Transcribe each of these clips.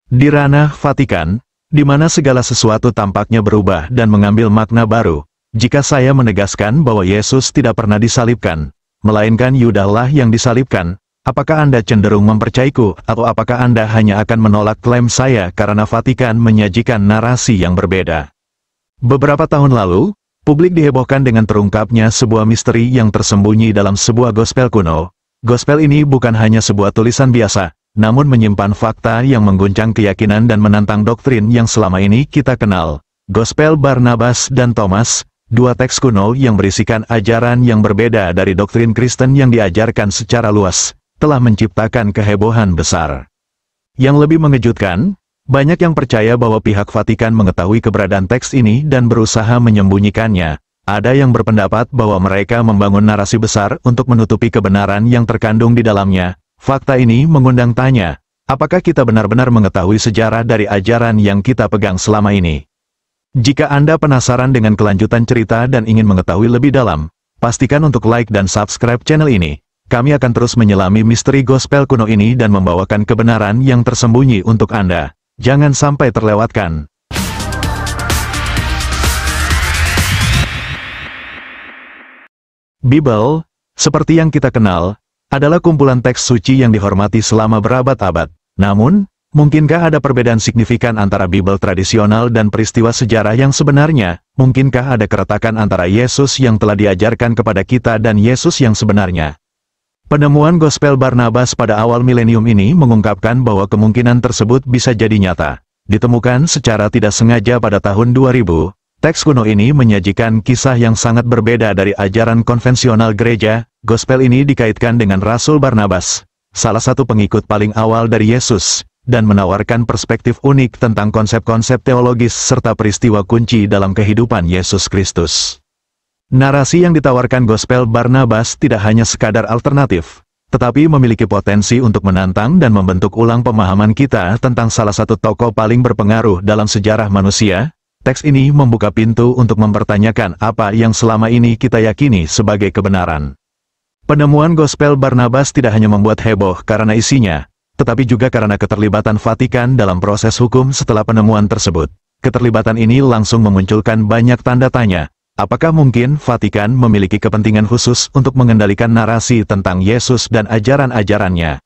Di ranah Vatikan, di mana segala sesuatu tampaknya berubah dan mengambil makna baru, jika saya menegaskan bahwa Yesus tidak pernah disalibkan, melainkan Yudalah yang disalibkan, apakah Anda cenderung mempercayaiku, atau apakah Anda hanya akan menolak klaim saya karena Vatikan menyajikan narasi yang berbeda? Beberapa tahun lalu, publik dihebohkan dengan terungkapnya sebuah misteri yang tersembunyi dalam sebuah gospel kuno. Gospel ini bukan hanya sebuah tulisan biasa, namun menyimpan fakta yang mengguncang keyakinan dan menantang doktrin yang selama ini kita kenal. Gospel Barnabas dan Thomas, dua teks kuno yang berisikan ajaran yang berbeda dari doktrin Kristen yang diajarkan secara luas, telah menciptakan kehebohan besar. Yang lebih mengejutkan, banyak yang percaya bahwa pihak Vatikan mengetahui keberadaan teks ini dan berusaha menyembunyikannya. Ada yang berpendapat bahwa mereka membangun narasi besar untuk menutupi kebenaran yang terkandung di dalamnya. Fakta ini mengundang tanya, apakah kita benar-benar mengetahui sejarah dari ajaran yang kita pegang selama ini? Jika Anda penasaran dengan kelanjutan cerita dan ingin mengetahui lebih dalam, pastikan untuk like dan subscribe channel ini. Kami akan terus menyelami misteri gospel kuno ini dan membawakan kebenaran yang tersembunyi untuk Anda. Jangan sampai terlewatkan. Bible, seperti yang kita kenal, adalah kumpulan teks suci yang dihormati selama berabad-abad. Namun, mungkinkah ada perbedaan signifikan antara Bible tradisional dan peristiwa sejarah yang sebenarnya? Mungkinkah ada keretakan antara Yesus yang telah diajarkan kepada kita dan Yesus yang sebenarnya? Penemuan Gospel Barnabas pada awal milenium ini mengungkapkan bahwa kemungkinan tersebut bisa jadi nyata. Ditemukan secara tidak sengaja pada tahun 2000, teks kuno ini menyajikan kisah yang sangat berbeda dari ajaran konvensional gereja. Gospel ini dikaitkan dengan Rasul Barnabas, salah satu pengikut paling awal dari Yesus, dan menawarkan perspektif unik tentang konsep-konsep teologis serta peristiwa kunci dalam kehidupan Yesus Kristus. Narasi yang ditawarkan Gospel Barnabas tidak hanya sekadar alternatif, tetapi memiliki potensi untuk menantang dan membentuk ulang pemahaman kita tentang salah satu tokoh paling berpengaruh dalam sejarah manusia. Teks ini membuka pintu untuk mempertanyakan apa yang selama ini kita yakini sebagai kebenaran. Penemuan Gospel Barnabas tidak hanya membuat heboh karena isinya, tetapi juga karena keterlibatan Vatikan dalam proses hukum setelah penemuan tersebut. Keterlibatan ini langsung memunculkan banyak tanda tanya. Apakah mungkin Vatikan memiliki kepentingan khusus untuk mengendalikan narasi tentang Yesus dan ajaran-ajarannya?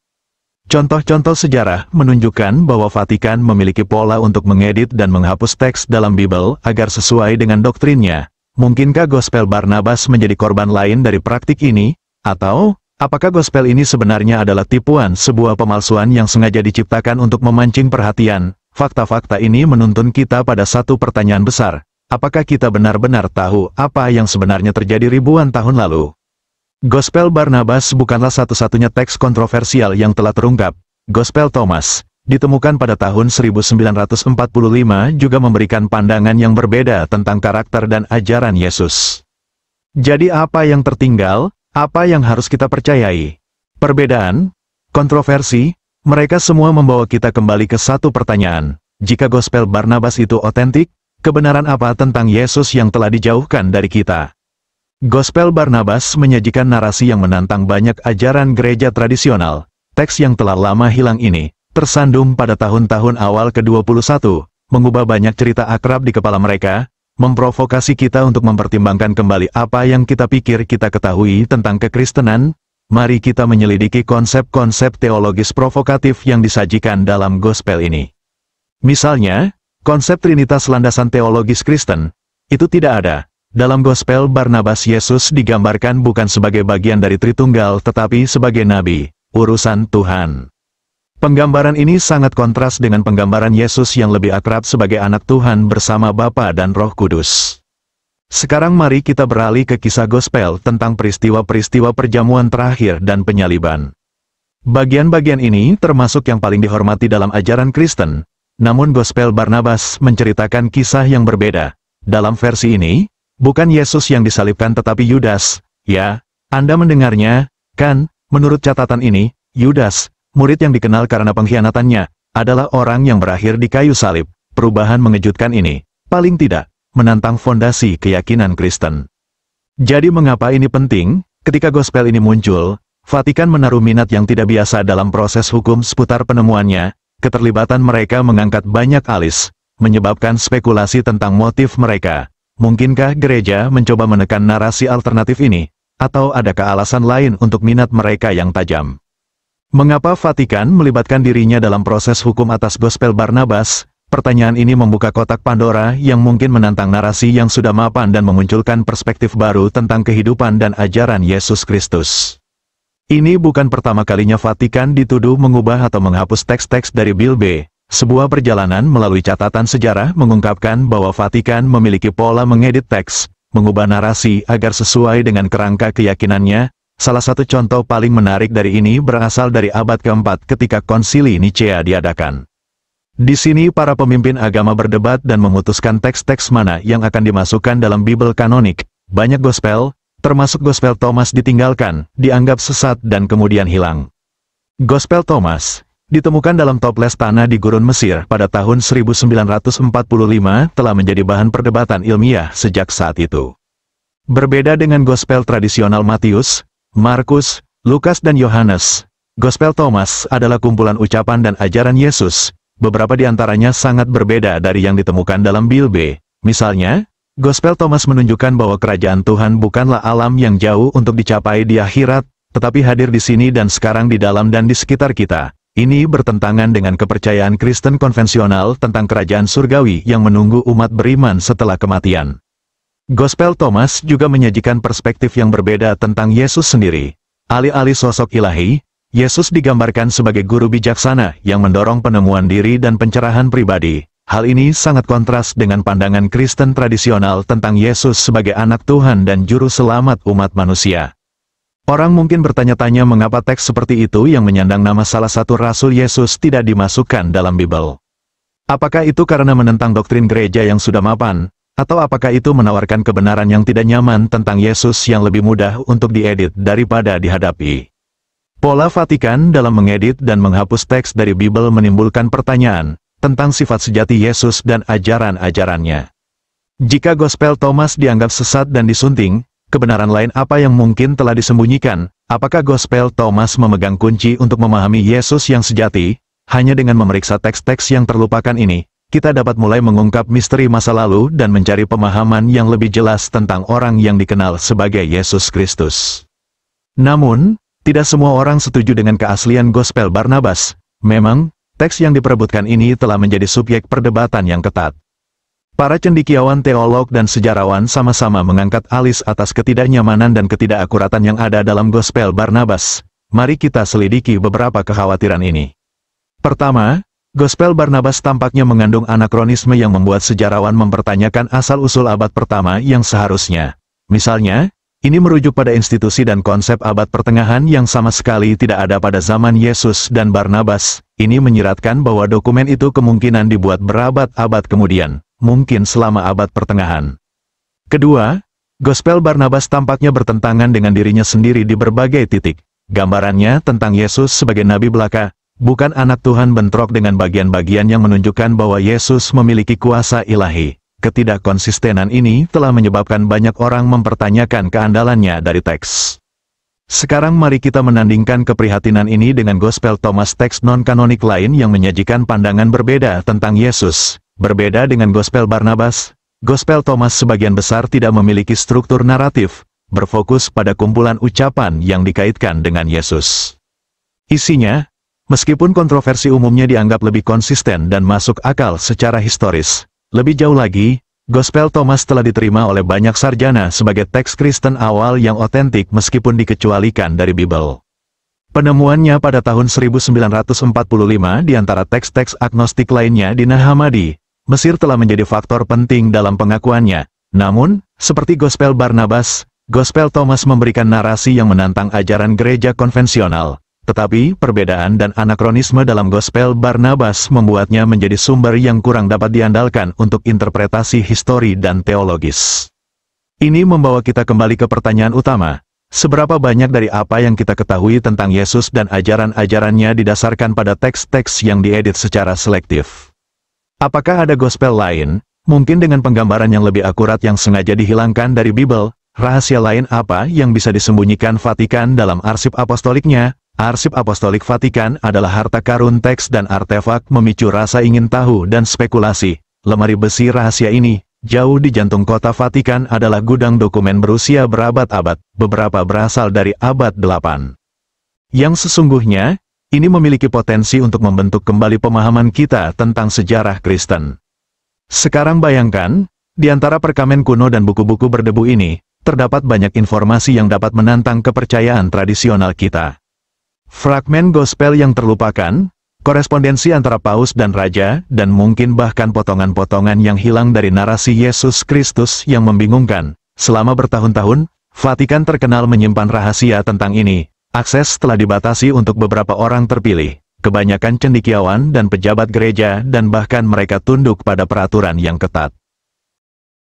Contoh-contoh sejarah menunjukkan bahwa Vatikan memiliki pola untuk mengedit dan menghapus teks dalam Bible agar sesuai dengan doktrinnya. Mungkinkah Gospel Barnabas menjadi korban lain dari praktik ini? Atau, apakah gospel ini sebenarnya adalah tipuan sebuah pemalsuan yang sengaja diciptakan untuk memancing perhatian? Fakta-fakta ini menuntun kita pada satu pertanyaan besar. Apakah kita benar-benar tahu apa yang sebenarnya terjadi ribuan tahun lalu? Gospel Barnabas bukanlah satu-satunya teks kontroversial yang telah terungkap. Gospel Thomas, ditemukan pada tahun 1945 juga memberikan pandangan yang berbeda tentang karakter dan ajaran Yesus. Jadi apa yang tertinggal? Apa yang harus kita percayai? Perbedaan, kontroversi, mereka semua membawa kita kembali ke satu pertanyaan. Jika Gospel Barnabas itu otentik, kebenaran apa tentang Yesus yang telah dijauhkan dari kita? Gospel Barnabas menyajikan narasi yang menantang banyak ajaran gereja tradisional. Teks yang telah lama hilang ini, tersandung pada tahun-tahun awal ke-21, mengubah banyak cerita akrab di kepala mereka, memprovokasi kita untuk mempertimbangkan kembali apa yang kita pikir kita ketahui tentang kekristenan. Mari kita menyelidiki konsep-konsep teologis provokatif yang disajikan dalam gospel ini. Misalnya, konsep Trinitas landasan teologis Kristen, itu tidak ada. Dalam Gospel Barnabas Yesus digambarkan bukan sebagai bagian dari Tritunggal tetapi sebagai Nabi, urusan Tuhan. Penggambaran ini sangat kontras dengan penggambaran Yesus yang lebih akrab sebagai anak Tuhan bersama Bapa dan Roh Kudus. Sekarang mari kita beralih ke kisah gospel tentang peristiwa-peristiwa perjamuan terakhir dan penyaliban. Bagian-bagian ini termasuk yang paling dihormati dalam ajaran Kristen, namun Gospel Barnabas menceritakan kisah yang berbeda. Dalam versi ini, bukan Yesus yang disalibkan tetapi Yudas. Ya, Anda mendengarnya, kan? Menurut catatan ini, Yudas, murid yang dikenal karena pengkhianatannya, adalah orang yang berakhir di kayu salib. Perubahan mengejutkan ini, paling tidak, menantang fondasi keyakinan Kristen. Jadi mengapa ini penting? Ketika gospel ini muncul, Vatikan menaruh minat yang tidak biasa dalam proses hukum seputar penemuannya. keterlibatan mereka mengangkat banyak alis, menyebabkan spekulasi tentang motif mereka. Mungkinkah gereja mencoba menekan narasi alternatif ini? Atau adakah alasan lain untuk minat mereka yang tajam? Mengapa Vatikan melibatkan dirinya dalam proses hukum atas gospel Barnabas? Pertanyaan ini membuka kotak Pandora yang mungkin menantang narasi yang sudah mapan dan memunculkan perspektif baru tentang kehidupan dan ajaran Yesus Kristus. Ini bukan pertama kalinya Vatikan dituduh mengubah atau menghapus teks-teks dari Bible. Sebuah perjalanan melalui catatan sejarah mengungkapkan bahwa Vatikan memiliki pola mengedit teks, mengubah narasi agar sesuai dengan kerangka keyakinannya. Salah satu contoh paling menarik dari ini berasal dari abad keempat ketika Konsili Nicea diadakan. Di sini para pemimpin agama berdebat dan memutuskan teks-teks mana yang akan dimasukkan dalam Bible kanonik. Banyak gospel, termasuk gospel Thomas ditinggalkan, dianggap sesat dan kemudian hilang. Gospel Thomas, ditemukan dalam toples tanah di gurun Mesir pada tahun 1945 telah menjadi bahan perdebatan ilmiah sejak saat itu. Berbeda dengan gospel tradisional Matius, Markus, Lukas dan Yohanes, gospel Thomas adalah kumpulan ucapan dan ajaran Yesus. Beberapa di antaranya sangat berbeda dari yang ditemukan dalam Bible. Misalnya, gospel Thomas menunjukkan bahwa kerajaan Tuhan bukanlah alam yang jauh untuk dicapai di akhirat, tetapi hadir di sini dan sekarang di dalam dan di sekitar kita. Ini bertentangan dengan kepercayaan Kristen konvensional tentang kerajaan surgawi yang menunggu umat beriman setelah kematian. Gospel Thomas juga menyajikan perspektif yang berbeda tentang Yesus sendiri. Alih-alih sosok ilahi, Yesus digambarkan sebagai guru bijaksana yang mendorong penemuan diri dan pencerahan pribadi. Hal ini sangat kontras dengan pandangan Kristen tradisional tentang Yesus sebagai anak Tuhan dan juru selamat umat manusia. Orang mungkin bertanya-tanya mengapa teks seperti itu yang menyandang nama salah satu rasul Yesus tidak dimasukkan dalam Bible. Apakah itu karena menentang doktrin gereja yang sudah mapan? Atau apakah itu menawarkan kebenaran yang tidak nyaman tentang Yesus yang lebih mudah untuk diedit daripada dihadapi? Pola Vatikan dalam mengedit dan menghapus teks dari Bible menimbulkan pertanyaan tentang sifat sejati Yesus dan ajaran-ajarannya. Jika gospel Thomas dianggap sesat dan disunting, kebenaran lain apa yang mungkin telah disembunyikan? Apakah gospel Thomas memegang kunci untuk memahami Yesus yang sejati? Hanya dengan memeriksa teks-teks yang terlupakan ini, kita dapat mulai mengungkap misteri masa lalu dan mencari pemahaman yang lebih jelas tentang orang yang dikenal sebagai Yesus Kristus. Namun, tidak semua orang setuju dengan keaslian gospel Barnabas. Memang, teks yang diperebutkan ini telah menjadi subjek perdebatan yang ketat. Para cendekiawan teolog dan sejarawan sama-sama mengangkat alis atas ketidaknyamanan dan ketidakakuratan yang ada dalam gospel Barnabas. Mari kita selidiki beberapa kekhawatiran ini. Pertama, gospel Barnabas tampaknya mengandung anakronisme yang membuat sejarawan mempertanyakan asal-usul abad pertama yang seharusnya. Misalnya, ini merujuk pada institusi dan konsep abad pertengahan yang sama sekali tidak ada pada zaman Yesus dan Barnabas. Ini menyiratkan bahwa dokumen itu kemungkinan dibuat berabad-abad kemudian, mungkin selama abad pertengahan. Kedua, gospel Barnabas tampaknya bertentangan dengan dirinya sendiri di berbagai titik. Gambarannya tentang Yesus sebagai nabi belaka, bukan anak Tuhan bentrok dengan bagian-bagian yang menunjukkan bahwa Yesus memiliki kuasa ilahi. Ketidakkonsistenan ini telah menyebabkan banyak orang mempertanyakan keandalannya dari teks. Sekarang mari kita menandingkan keprihatinan ini dengan gospel Thomas, teks non-kanonik lain yang menyajikan pandangan berbeda tentang Yesus. Berbeda dengan gospel Barnabas, gospel Thomas sebagian besar tidak memiliki struktur naratif, berfokus pada kumpulan ucapan yang dikaitkan dengan Yesus. Isinya, meskipun kontroversi umumnya dianggap lebih konsisten dan masuk akal secara historis, lebih jauh lagi, gospel Thomas telah diterima oleh banyak sarjana sebagai teks Kristen awal yang otentik meskipun dikecualikan dari Bible. Penemuannya pada tahun 1945 di antara teks-teks agnostik lainnya di Nag Hammadi, Mesir telah menjadi faktor penting dalam pengakuannya. Namun, seperti gospel Barnabas, gospel Thomas memberikan narasi yang menantang ajaran gereja konvensional. Tetapi, perbedaan dan anakronisme dalam gospel Barnabas membuatnya menjadi sumber yang kurang dapat diandalkan untuk interpretasi histori dan teologis. Ini membawa kita kembali ke pertanyaan utama. Seberapa banyak dari apa yang kita ketahui tentang Yesus dan ajaran-ajarannya didasarkan pada teks-teks yang diedit secara selektif? Apakah ada gospel lain, mungkin dengan penggambaran yang lebih akurat yang sengaja dihilangkan dari Bible? Rahasia lain apa yang bisa disembunyikan Vatikan dalam arsip apostoliknya? Arsip Apostolik Vatikan adalah harta karun teks dan artefak memicu rasa ingin tahu dan spekulasi. Lemari besi rahasia ini, jauh di jantung kota Vatikan, adalah gudang dokumen berusia berabad-abad, beberapa berasal dari abad 8. Yang sesungguhnya, ini memiliki potensi untuk membentuk kembali pemahaman kita tentang sejarah Kristen. Sekarang bayangkan, di antara perkamen kuno dan buku-buku berdebu ini, terdapat banyak informasi yang dapat menantang kepercayaan tradisional kita. Fragmen gospel yang terlupakan, korespondensi antara paus dan raja, dan mungkin bahkan potongan-potongan yang hilang dari narasi Yesus Kristus yang membingungkan. Selama bertahun-tahun, Vatikan terkenal menyimpan rahasia tentang ini. Akses telah dibatasi untuk beberapa orang terpilih, kebanyakan cendekiawan dan pejabat gereja, dan bahkan mereka tunduk pada peraturan yang ketat.